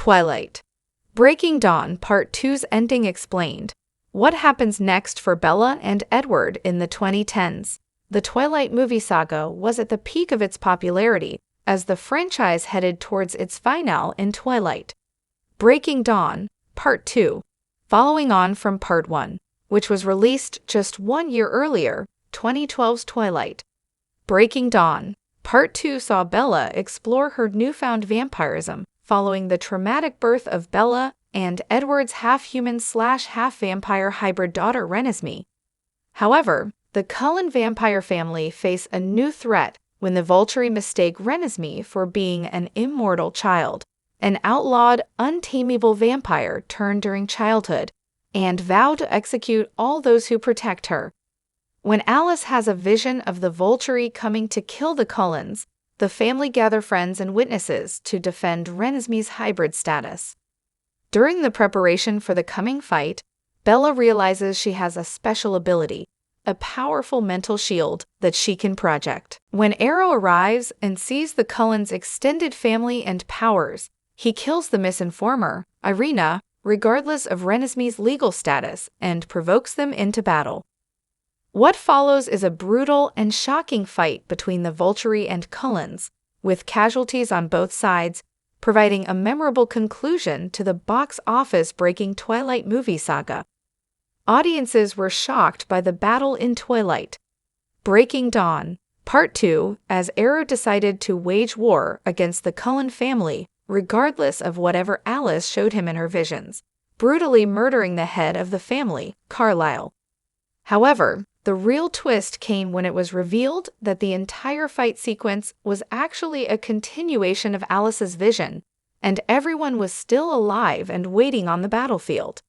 Twilight. Breaking Dawn Part 2's ending explained. What happens next for Bella and Edward in the 2010s? The Twilight movie saga was at the peak of its popularity as the franchise headed towards its finale in Twilight. Breaking Dawn Part 2, following on from Part 1, which was released just 1 year earlier, 2012's Twilight. Breaking Dawn Part 2 saw Bella explore her newfound vampirism following the traumatic birth of Bella and Edward's half-human/half-vampire hybrid daughter Renesmee. However, the Cullen vampire family face a new threat when the Volturi mistake Renesmee for being an immortal child, an outlawed, untamable vampire turned during childhood, and vow to execute all those who protect her. When Alice has a vision of the Volturi coming to kill the Cullens, the family gather friends and witnesses to defend Renesmee's hybrid status. During the preparation for the coming fight, Bella realizes she has a special ability, a powerful mental shield that she can project. When Arrow arrives and sees the Cullens' extended family and powers, he kills the misinformer, Irina, regardless of Renesmee's legal status, and provokes them into battle. What follows is a brutal and shocking fight between the Volturi and Cullens, with casualties on both sides, providing a memorable conclusion to the box office-breaking Twilight movie saga. Audiences were shocked by the battle in Twilight. Breaking Dawn Part 2, as Arrow decided to wage war against the Cullen family, regardless of whatever Alice showed him in her visions, brutally murdering the head of the family, Carlisle. However, the real twist came when it was revealed that the entire fight sequence was actually a continuation of Alice's vision, and everyone was still alive and waiting on the battlefield.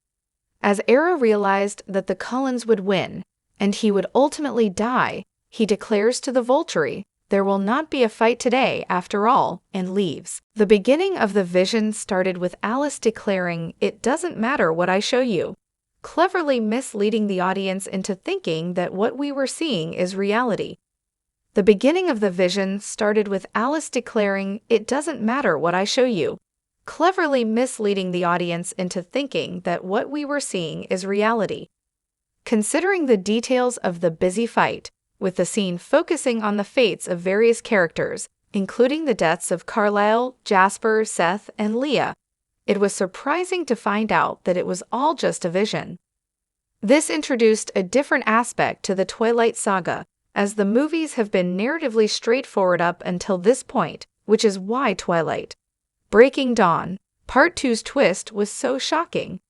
As Arrow realized that the Cullens would win, and he would ultimately die, he declares to the Volturi, "There will not be a fight today, after all," and leaves. The beginning of the vision started with Alice declaring, "It doesn't matter what I show you," cleverly misleading the audience into thinking that what we were seeing is reality. The beginning of the vision started with Alice declaring, "It doesn't matter what I show you," cleverly misleading the audience into thinking that what we were seeing is reality. Considering the details of the busy fight, with the scene focusing on the fates of various characters, including the deaths of Carlisle, Jasper, Seth, and Leah, it was surprising to find out that it was all just a vision. This introduced a different aspect to the Twilight saga, as the movies have been narratively straightforward up until this point, which is why Twilight. Breaking Dawn Part 2's twist was so shocking.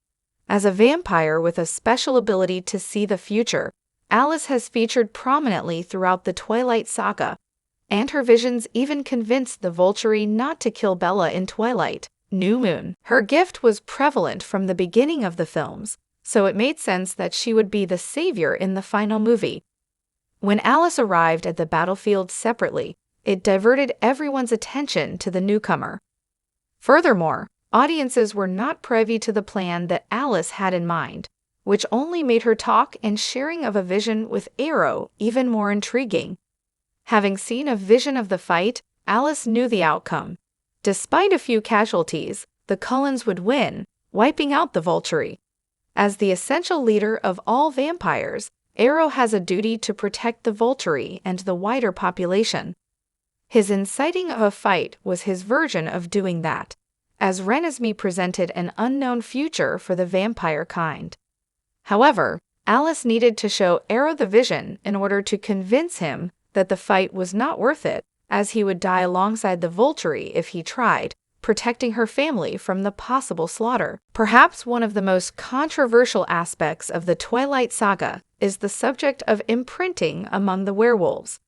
As a vampire with a special ability to see the future, Alice has featured prominently throughout the Twilight saga, and her visions even convinced the Volturi not to kill Bella in Twilight. New Moon. Her gift was prevalent from the beginning of the films, so it made sense that she would be the savior in the final movie. When Alice arrived at the battlefield separately, it diverted everyone's attention to the newcomer. Furthermore, audiences were not privy to the plan that Alice had in mind, which only made her talk and sharing of a vision with Arrow even more intriguing. Having seen a vision of the fight, Alice knew the outcome. Despite a few casualties, the Cullens would win, wiping out the Volturi. As the essential leader of all vampires, Arrow has a duty to protect the Volturi and the wider population. His inciting of a fight was his version of doing that, as Renesmee presented an unknown future for the vampire kind. However, Alice needed to show Arrow the vision in order to convince him that the fight was not worth it, as he would die alongside the Volturi if he tried, protecting her family from the possible slaughter. Perhaps one of the most controversial aspects of the Twilight saga is the subject of imprinting among the werewolves.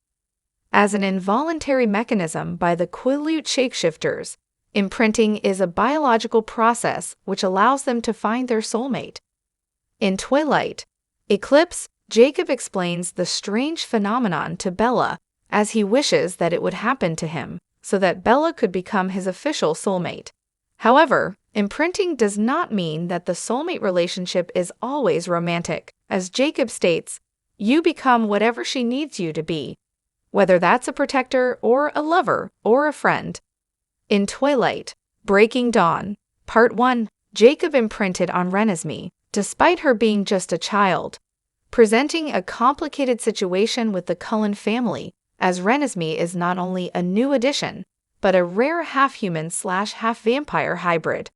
As an involuntary mechanism by the Quileute shapeshifters, imprinting is a biological process which allows them to find their soulmate. In Twilight Eclipse, Jacob explains the strange phenomenon to Bella, as he wishes that it would happen to him, so that Bella could become his official soulmate. However, imprinting does not mean that the soulmate relationship is always romantic. As Jacob states, "You become whatever she needs you to be," whether that's a protector or a lover or a friend. In Twilight, Breaking Dawn, Part 1. Jacob imprinted on Renesmee, despite her being just a child, presenting a complicated situation with the Cullen family, as Renesmee is not only a new addition, but a rare half-human/half-vampire hybrid.